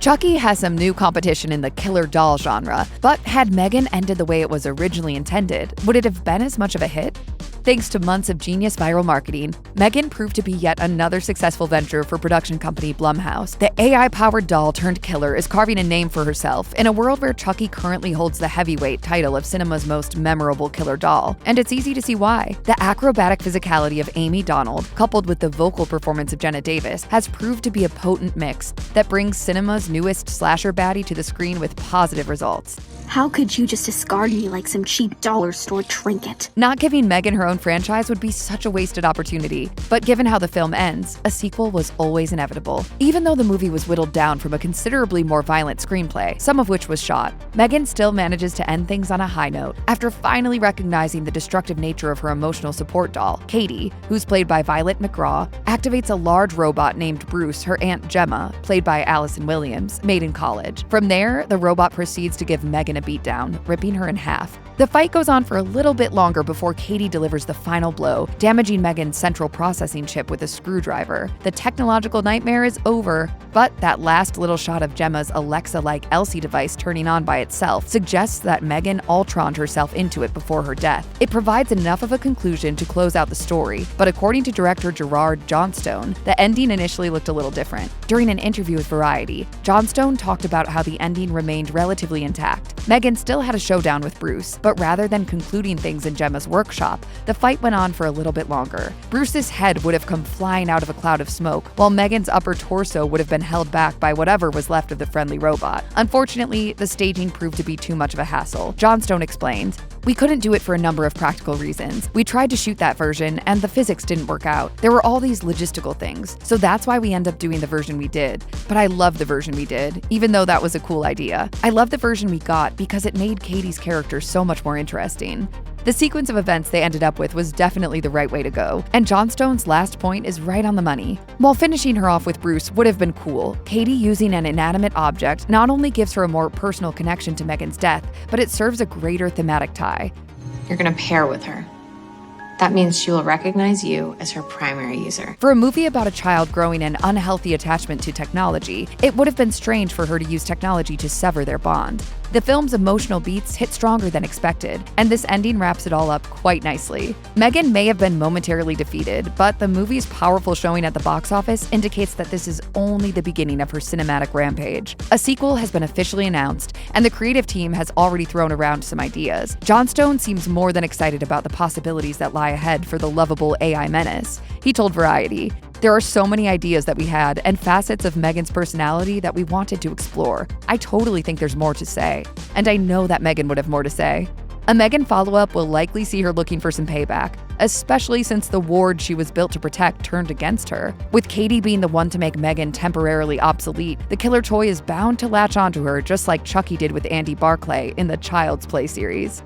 Chucky has some new competition in the killer doll genre, but had M3GAN ended the way it was originally intended, would it have been as much of a hit? Thanks to months of genius viral marketing, M3GAN proved to be yet another successful venture for production company Blumhouse. The AI-powered doll turned killer is carving a name for herself in a world where Chucky currently holds the heavyweight title of cinema's most memorable killer doll, and it's easy to see why. The acrobatic physicality of Amy Donald, coupled with the vocal performance of Jenna Davis, has proved to be a potent mix that brings cinema's newest slasher baddie to the screen with positive results. How could you just discard me like some cheap dollar store trinket? Not giving M3GAN her own franchise would be such a wasted opportunity, but given how the film ends, a sequel was always inevitable. Even though the movie was whittled down from a considerably more violent screenplay, some of which was shot, M3GAN still manages to end things on a high note. After finally recognizing the destructive nature of her emotional support doll, Katie, who's played by Violet McGraw, activates a large robot named Bruce, her Aunt Gemma, played by Allison Williams, made in college. From there, the robot proceeds to give M3GAN a beatdown, ripping her in half. The fight goes on for a little bit longer before Katie delivers the final blow, damaging M3GAN's central processing chip with a screwdriver. The technological nightmare is over, but that last little shot of Gemma's Alexa-like Elsie device turning on by itself suggests that M3GAN Ultroned herself into it before her death. It provides enough of a conclusion to close out the story, but according to director Gerard Johnstone, the ending initially looked a little different. During an interview with Variety, Johnstone talked about how the ending remained relatively intact. M3GAN still had a showdown with Bruce, but rather than concluding things in Gemma's workshop, the fight went on for a little bit longer. Bruce's head would have come flying out of a cloud of smoke, while M3GAN's upper torso would have been held back by whatever was left of the friendly robot. Unfortunately, the staging proved to be too much of a hassle. Johnstone explains, "We couldn't do it for a number of practical reasons. We tried to shoot that version, and the physics didn't work out. There were all these logistical things, so that's why we end up doing the version we did. But I love the version we did, even though that was a cool idea. I love the version we got because it made Katie's character so much more interesting." The sequence of events they ended up with was definitely the right way to go, and Johnstone's last point is right on the money. While finishing her off with Bruce would have been cool, Katie using an inanimate object not only gives her a more personal connection to M3GAN's death, but it serves a greater thematic tie. You're gonna pair with her. That means she will recognize you as her primary user. For a movie about a child growing an unhealthy attachment to technology, it would have been strange for her to use technology to sever their bond. The film's emotional beats hit stronger than expected, and this ending wraps it all up quite nicely. M3GAN may have been momentarily defeated, but the movie's powerful showing at the box office indicates that this is only the beginning of her cinematic rampage. A sequel has been officially announced, and the creative team has already thrown around some ideas. Johnstone seems more than excited about the possibilities that lie ahead for the lovable AI menace. He told Variety, "There are so many ideas that we had and facets of M3GAN's personality that we wanted to explore. I totally think there's more to say. And I know that M3GAN would have more to say." A M3GAN follow-up will likely see her looking for some payback, especially since the ward she was built to protect turned against her. With Katie being the one to make M3GAN temporarily obsolete, the killer toy is bound to latch onto her just like Chucky did with Andy Barclay in the Child's Play series.